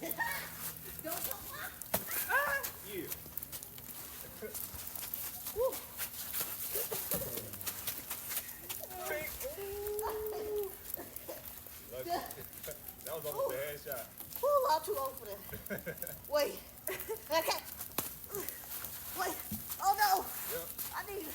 Don't jump. Yeah. Woo. Lucky. That was almost a headshot. Woo, I'm too old for that. Wait. Okay. Wait. Oh no. Yep. I need